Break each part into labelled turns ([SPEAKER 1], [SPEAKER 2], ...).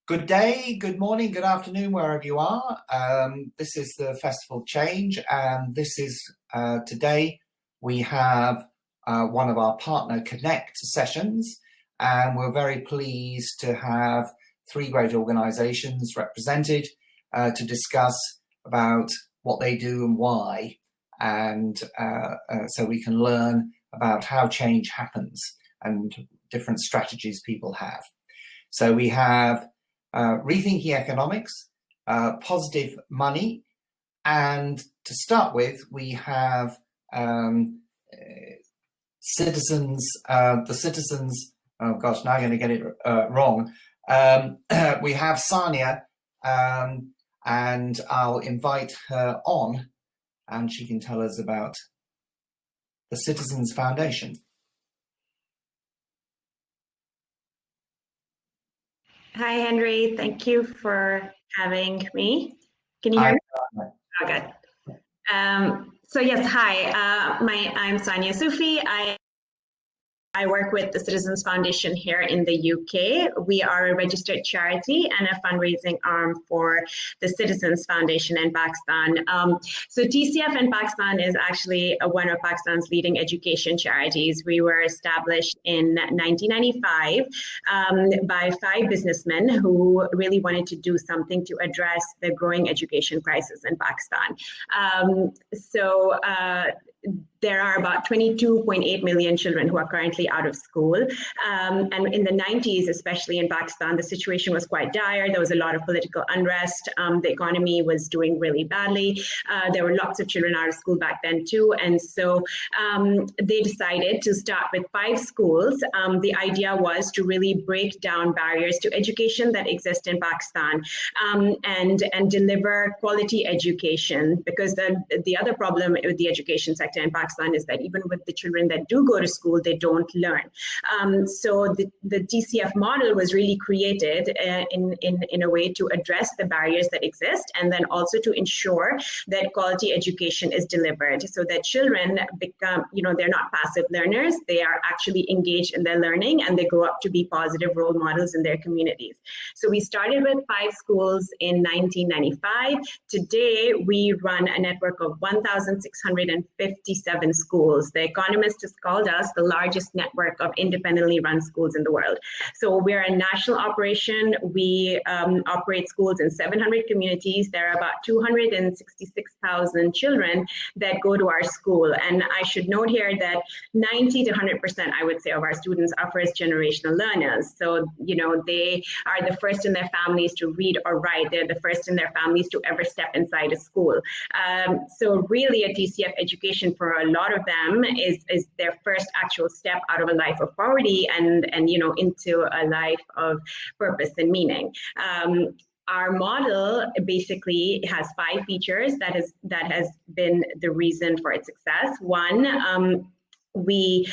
[SPEAKER 1] Good day, good morning, good afternoon, wherever you are. This is the Festival of Change, and this is today we have one of our Partner Connect sessions, and we're very pleased to have three great organisations represented to discuss about what they do and why, and so we can learn about how change happens and different strategies people have. So we have Rethinking Economics, Positive Money, and to start with, we have Citizens, the Citizens, oh gosh, now I'm going to get it wrong. We have Sania, and I'll invite her on, and she can tell us about the Citizens Foundation.
[SPEAKER 2] Hi, Henry. Thank you for having me. Can you hear me? Oh, good. So yes, hi. I'm Sania Sufi. I work with the Citizens Foundation here in the UK. We are a registered charity and a fundraising arm for the Citizens Foundation in Pakistan. So TCF in Pakistan is actually one of Pakistan's leading education charities. We were established in 1995 by 5 businessmen who really wanted to do something to address the growing education crisis in Pakistan. There are about 22.8 million children who are currently out of school. And in the 90s, especially in Pakistan, the situation was quite dire. There was a lot of political unrest. The economy was doing really badly. There were lots of children out of school back then too. And so they decided to start with 5 schools. The idea was to really break down barriers to education that exist in Pakistan and deliver quality education, because the other problem with the education sector in Pakistan is that even with the children that do go to school, they don't learn. So the TCF model was really created in a way to address the barriers that exist, and then also to ensure that quality education is delivered so that children become, they're not passive learners, they are actually engaged in their learning, and they grow up to be positive role models in their communities. So we started with 5 schools in 1995. Today, we run a network of 1,657 schools. The Economist has called us the largest network of independently run schools in the world. So we're a national operation. We operate schools in 700 communities. There are about 266,000 children that go to our school. And I should note here that 90 to 100%, I would say, of our students are first generational learners. So, they are the first in their families to read or write. They're the first in their families to ever step inside a school. So really a TCF education for a lot of them is their first actual step out of a life of poverty and into a life of purpose and meaning. Our model basically has 5 features that has been the reason for its success. One, we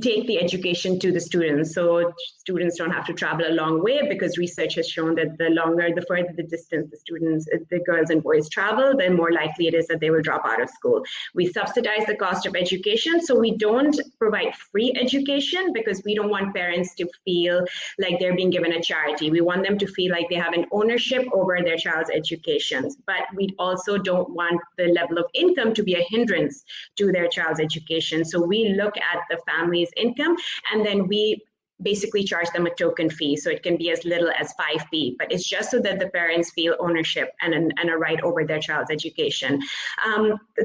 [SPEAKER 2] take the education to the students, so students don't have to travel a long way, because research has shown that the further the distance the girls and boys travel, the more likely it is that they will drop out of school. We subsidize the cost of education, so we don't provide free education because we don't want parents to feel like they're being given a charity. We want them to feel like they have an ownership over their child's education, but we also don't want the level of income to be a hindrance to their child's education. So we look at the family's income, and then we basically charge them a token fee. So it can be as little as 5p, but it's just so that the parents feel ownership and a right over their child's education.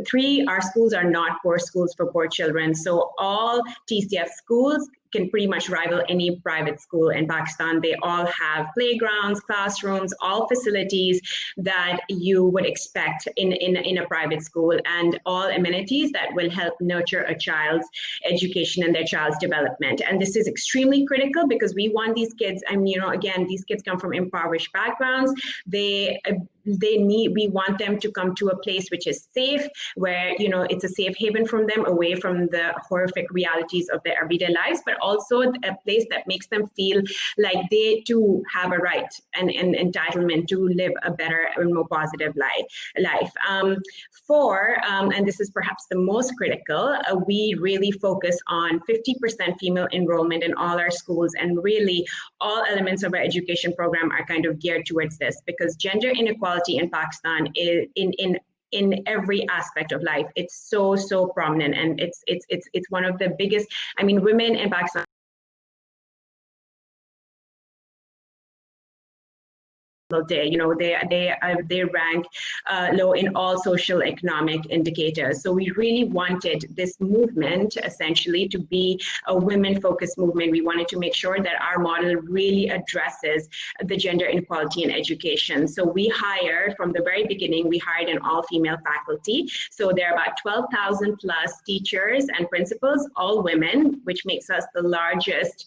[SPEAKER 2] 3, our schools are not poor schools for poor children. So all TCF schools can pretty much rival any private school in Pakistan. They all have playgrounds, classrooms, all facilities that you would expect in a private school, and all amenities that will help nurture a child's education and their child's development. And this is extremely critical because we want these kids, again, these kids come from impoverished backgrounds. They we want them to come to a place which is safe, where, you know, it's a safe haven from them, away from the horrific realities of their everyday lives, but also a place that makes them feel like they too have a right and entitlement to live a better and more positive life. And this is perhaps the most critical, we really focus on 50% female enrollment in all our schools, and really all elements of our education program are kind of geared towards this, because gender inequality in Pakistan is in every aspect of life. It's so prominent, and it's one of the biggest. I mean, women in Pakistan, day, you know, they rank low in all social economic indicators. So we really wanted this movement essentially to be a women-focused movement. We wanted to make sure that our model really addresses the gender inequality in education. So we hired, from the very beginning, we hired an all-female faculty. So there are about 12,000 plus teachers and principals, all women, which makes us the largest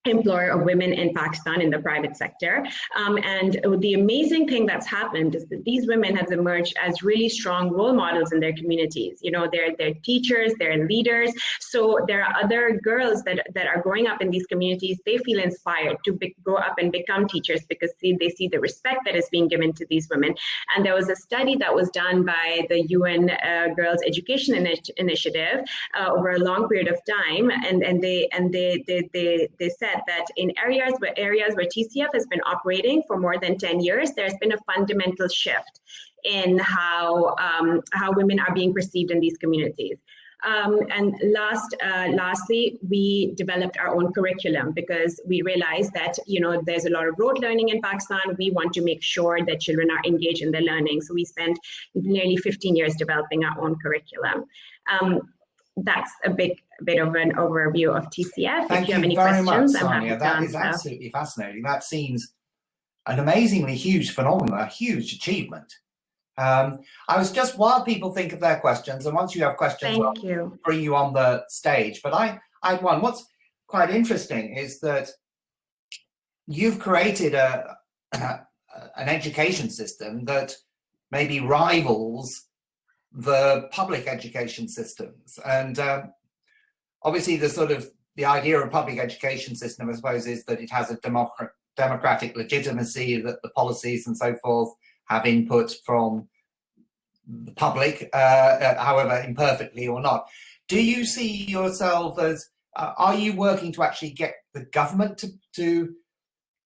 [SPEAKER 2] employer of women in Pakistan in the private sector. And the amazing thing that's happened is that these women have emerged as really strong role models in their communities. You know, they're teachers, they're leaders. So there are other girls that are growing up in these communities. They feel inspired to grow up and become teachers, because they see the respect that is being given to these women. And there was a study that was done by the UN Girls Education Initiative over a long period of time, and they said that in areas where TCF has been operating for more than 10 years, there's been a fundamental shift in how women are being perceived in these communities. And lastly, we developed our own curriculum, because we realized that, you know, there's a lot of rote learning in Pakistan. We want to make sure that children are engaged in their learning. So we spent nearly 15 years developing our own curriculum. That's a bit of an overview of TCF.
[SPEAKER 1] Thank
[SPEAKER 2] if you have any
[SPEAKER 1] very
[SPEAKER 2] questions,
[SPEAKER 1] much,
[SPEAKER 2] I'm happy
[SPEAKER 1] Sania.
[SPEAKER 2] to answer.
[SPEAKER 1] That is absolutely fascinating. That seems an amazingly huge phenomenon, a huge achievement. I was just, while people think of their questions, and once you have questions, I'll bring you on the stage. But I had one. What's quite interesting is that you've created an education system that maybe rivals the public education systems. And obviously the idea of public education system, I suppose, is that it has a democratic legitimacy, that the policies and so forth have input from the public, however imperfectly or not. Do you see yourself as, are you working to actually get the government to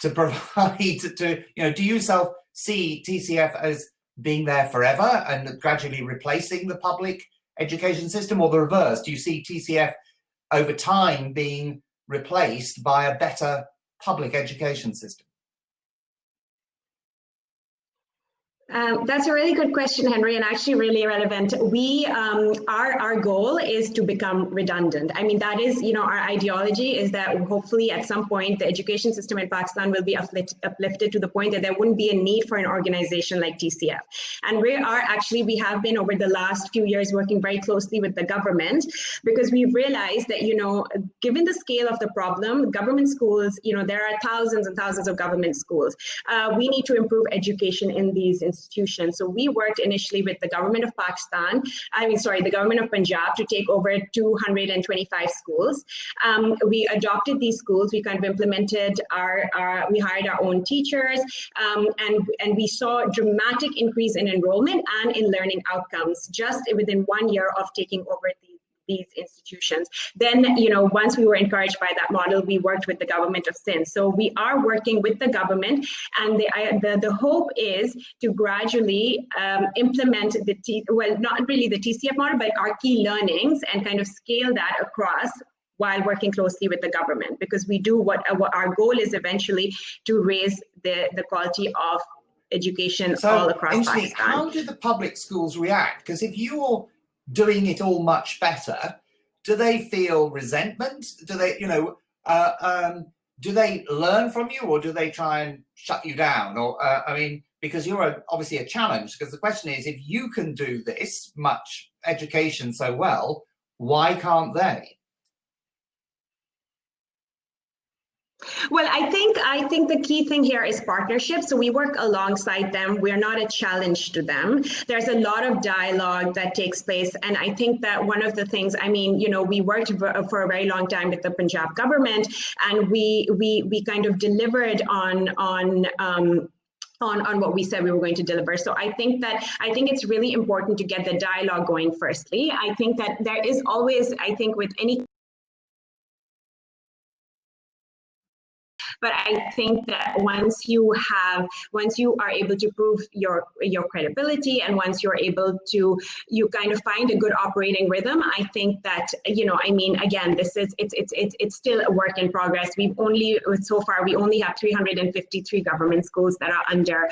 [SPEAKER 1] provide, you know, do you yourself see TCF as being there forever and gradually replacing the public education system, or the reverse? Do you see TCF over time being replaced by a better public education system?
[SPEAKER 2] That's a really good question, Henry, and actually really relevant. We, our goal is to become redundant. I mean, that is, you know, our ideology is that hopefully at some point the education system in Pakistan will be uplifted to the point that there wouldn't be a need for an organization like TCF. And we have been over the last few years working very closely with the government, because we've realized that, you know, given the scale of the problem, government schools, you know, there are thousands and thousands of government schools. We need to improve education in these institutions. So we worked initially with the government of the government of Punjab to take over 225 schools. We adopted these schools. We kind of implemented we hired our own teachers, and we saw a dramatic increase in enrollment and in learning outcomes just within 1 year of taking over these institutions. Then, you know, once we were encouraged by that model, we worked with the government of Sindh. So we are working with the government, and the hope is to gradually implement not really the TCF model, but our key learnings, and kind of scale that across while working closely with the government, because we do what our goal is eventually to raise the quality of education all across Pakistan.
[SPEAKER 1] How do the public schools react? Because if you're doing it all much better, do they feel resentment? Do they, you know, do they learn from you, or do they try and shut you down? Or I mean, because you're obviously a challenge. Because the question is, if you can do this much education so well, why can't they?
[SPEAKER 2] Well, I think the key thing here is partnership. So we work alongside them. We're not a challenge to them. There's a lot of dialogue that takes place, and I think that one of the things, I mean, you know, we worked for a very long time with the Punjab government, and we kind of delivered on what we said we were going to deliver. So I think it's really important to get the dialogue going firstly. I think that there is always, I think with any, but I think that once you are able to prove your credibility, and once you're able to, you kind of find a good operating rhythm, I think that, you know, I mean, again, it's still a work in progress. So far we only have 353 government schools that are under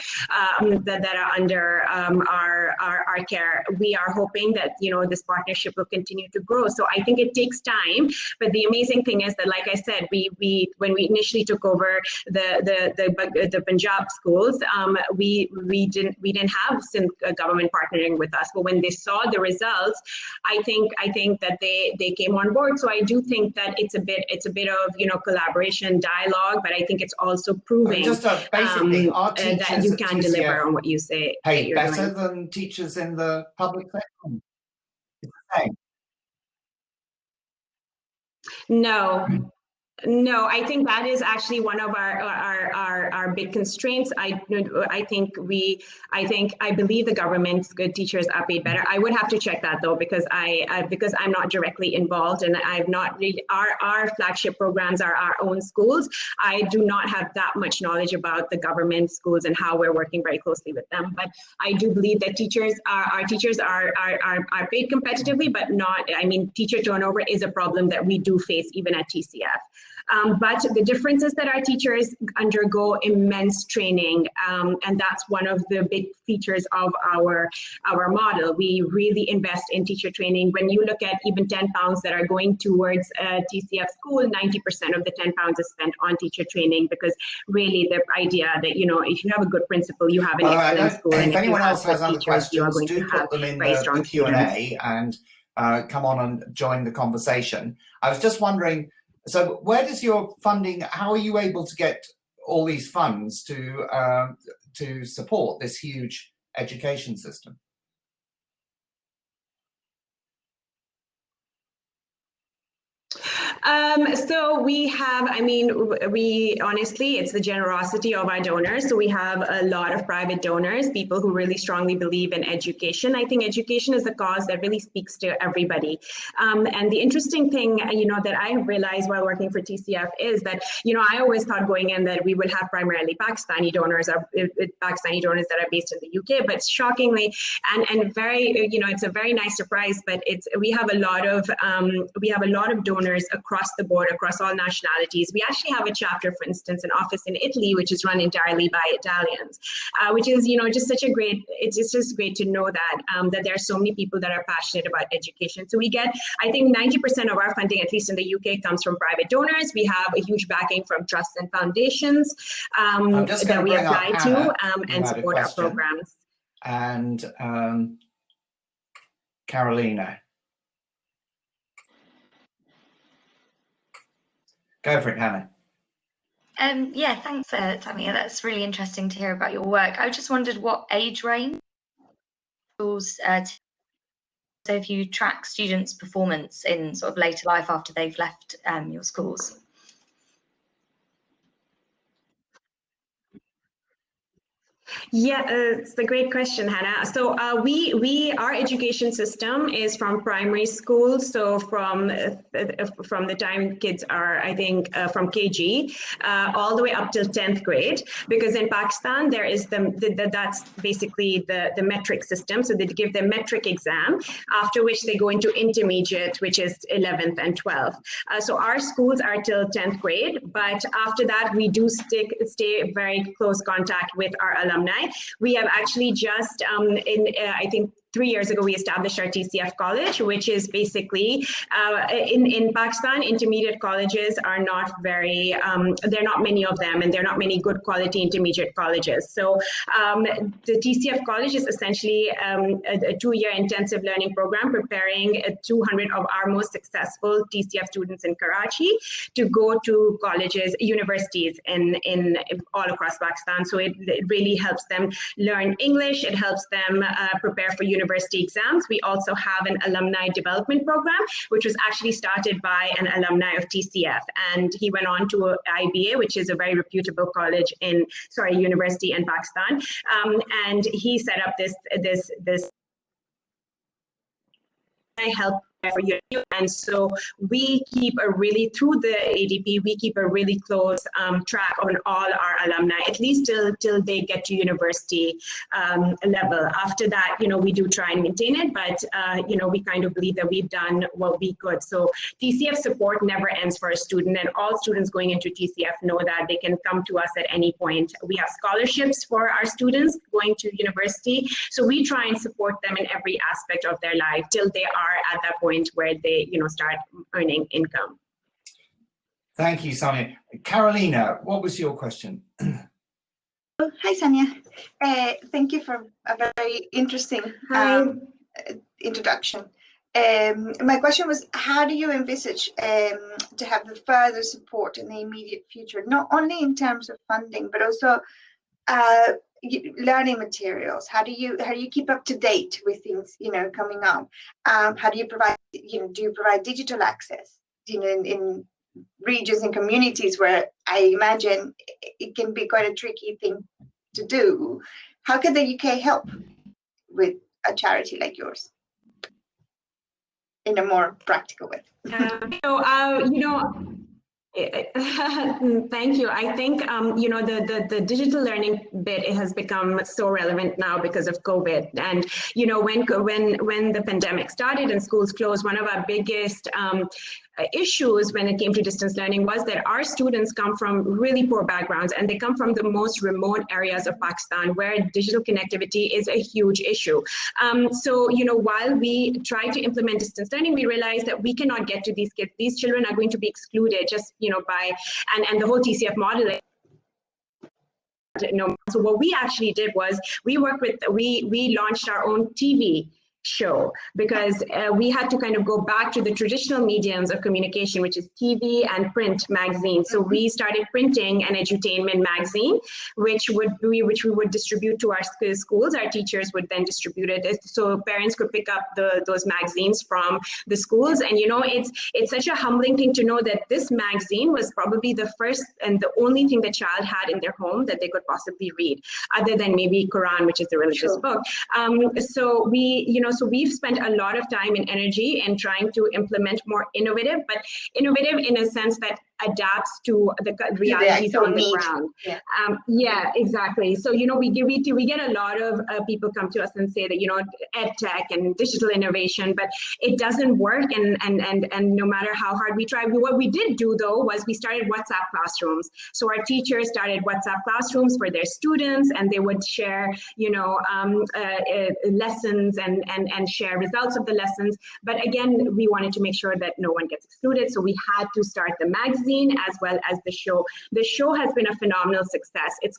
[SPEAKER 2] our care. We are hoping that, you know, this partnership will continue to grow. So I think it takes time, but the amazing thing is that, like I said, when we initially took over the Punjab schools, we didn't have government partnering with us, but when they saw the results, I think that they came on board. So I do think that it's a bit of, you know, collaboration, dialogue, but I think it's also proving
[SPEAKER 1] basically, our teachers
[SPEAKER 2] that you can deliver on what you say
[SPEAKER 1] paid better than teachers in the public sector. It's the same.
[SPEAKER 2] No. No, I think that is actually one of our big constraints. I believe the government's good teachers are paid better. I would have to check that though, because I'm not directly involved, and I've not really, our flagship programs are our own schools. I do not have that much knowledge about the government schools and how we're working very closely with them. But I do believe that our teachers are paid competitively, but not. I mean, teacher turnover is a problem that we do face even at TCF. But the difference is that our teachers undergo immense training, and that's one of the big features of our model. We really invest in teacher training. When you look at even £10 that are going towards a TCF school, 90% of the £10 is spent on teacher training, because really the idea that, you know, if you have a good principal, you have an excellent school, and
[SPEAKER 1] if anyone else has other questions,
[SPEAKER 2] you are going
[SPEAKER 1] do
[SPEAKER 2] to have
[SPEAKER 1] put them in
[SPEAKER 2] very strong
[SPEAKER 1] the Q&A and come on and join the conversation. I was just wondering, so where does your funding, how are you able to get all these funds to support this huge education system?
[SPEAKER 2] So we have, I mean, we honestly, it's the generosity of our donors. So we have a lot of private donors, people who really strongly believe in education. I think education is a cause that really speaks to everybody. And the interesting thing, you know, that I realized while working for TCF is that, you know, I always thought going in that we would have primarily Pakistani donors that are based in the UK, but shockingly, and very, you know, it's a very nice surprise, but we have a lot of donors across the board, across all nationalities. We actually have a chapter, for instance, an office in Italy, which is run entirely by Italians, which is, you know, just such a great, it's just great to know that, that there are so many people that are passionate about education. So we get, I think 90% of our funding, at least in the UK, comes from private donors. We have a huge backing from trusts and foundations that we apply to and support our programs.
[SPEAKER 1] And Carolina. Go for it, Hannah.
[SPEAKER 3] Yeah, thanks, Sania. That's really interesting to hear about your work. I just wondered what age range schools, so if you track students' performance in sort of later life after they've left your schools.
[SPEAKER 2] Yeah, it's a great question, Hannah. So our education system is from primary school. So from the time kids are, I think, from KG all the way up till 10th grade, because in Pakistan there is that's basically the metric system. So they give the metric exam, after which they go into intermediate, which is 11th and 12th. So our schools are till 10th grade, but after that we do stay very close contact with our alumni. We have actually just I think 3 years ago, we established our TCF college, which is basically in Pakistan, intermediate colleges are not very, there are not many of them, and there are not many good quality intermediate colleges. So the TCF college is essentially a 2-year intensive learning program preparing 200 of our most successful TCF students in Karachi to go to colleges, universities in all across Pakistan. So it really helps them learn English. It helps them prepare for university exams. We also have an alumni development program, which was actually started by an alumni of TCF, and he went on to IBA, which is a very reputable college university in Pakistan, and he set up this help for you. And so we keep through the ADP, we keep a really close track on all our alumni, at least till they get to university level. After that, we do try and maintain it, but we kind of believe that we've done what we could. So TCF support never ends for a student, and all students going into TCF know that they can come to us at any point. We have scholarships for our students going to university, so we try and support them in every aspect of their life till they are at that point where they start earning income.
[SPEAKER 1] Thank you, Sania. Carolina, what was your question?
[SPEAKER 4] Hi, Sania. Thank you for a very interesting introduction. My question was, how do you envisage to have the further support in the immediate future, not only in terms of funding, but also learning materials? How do you keep up to date with things coming up? How do you provide do you provide digital access in regions and communities where I imagine it can be quite a tricky thing to do? How can the UK help with a charity like yours in a more practical way?
[SPEAKER 2] Thank you. I think the digital learning bit, it has become so relevant now because of COVID. And when the pandemic started and schools closed, one of our biggest issues when it came to distance learning was that our students come from really poor backgrounds, and they come from the most remote areas of Pakistan where digital connectivity is a huge issue. So while we try to implement distance learning, we realized that we cannot get to these kids. These children are going to be excluded just by and the whole TCF model. So what we actually did was we launched our own TV show, because we had to kind of go back to the traditional mediums of communication, which is TV and print magazines. So we started printing an edutainment magazine, which we would distribute to our schools. Our teachers would then distribute it, so parents could pick up those magazines from the schools. And it's such a humbling thing to know that this magazine was probably the first and the only thing the child had in their home that they could possibly read, other than maybe Quran, which is a religious book. So we've spent a lot of time and energy in trying to implement more innovative in a sense that adapts to the realities on the ground. Yeah, exactly. So we get a lot of people come to us and say that ed tech and digital innovation, but it doesn't work. And no matter how hard we try, what we did do though was we started WhatsApp classrooms. So our teachers started WhatsApp classrooms for their students, and they would share lessons and share results of the lessons. But again, we wanted to make sure that no one gets excluded, so we had to start the magazine as well as the show. The show has been a phenomenal success. It's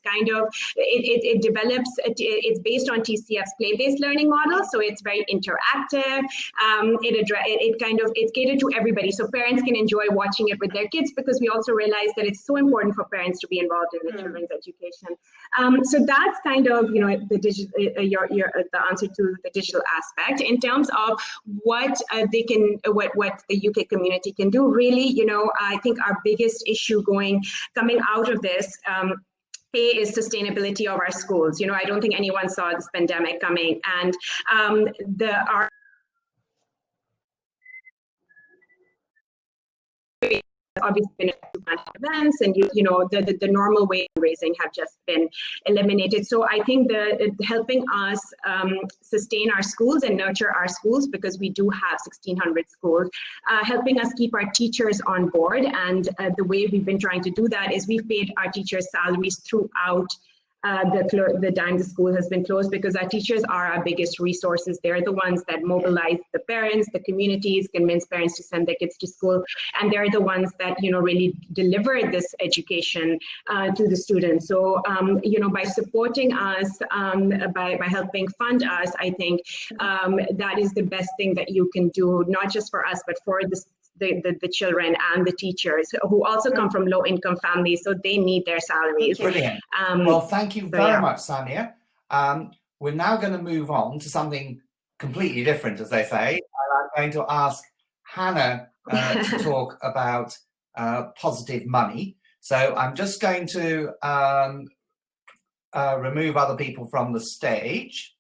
[SPEAKER 2] it develops, it's based on TCF's play-based learning model, so it's very interactive. It's catered to everybody, so parents can enjoy watching it with their kids, because we also realize that it's so important for parents to be involved in the children's education. So that's kind of the digital, the answer to the digital aspect. In terms of what the UK community can do, really, I think our biggest issue coming out of this is sustainability of our schools. I don't think anyone saw this pandemic coming, and our obviously been events, and the normal way of raising have just been eliminated. So I think helping us sustain our schools and nurture our schools, because we do have 1,600 schools, helping us keep our teachers on board. And the way we've been trying to do that is we've paid our teachers salaries throughout the time the school has been closed, because our teachers are our biggest resources. They're the ones that mobilize the parents, the communities, convince parents to send their kids to school, and they're the ones that really deliver this education to the students. So by supporting us, by helping fund us, I think that is the best thing that you can do, not just for us, but for the children and the teachers who also come from low-income families, so they need their salaries.
[SPEAKER 1] Brilliant. Well, thank you very much, Sania. We're now going to move on to something completely different, as they say. And I'm going to ask Hannah to talk about positive money. So I'm just going to remove other people from the stage.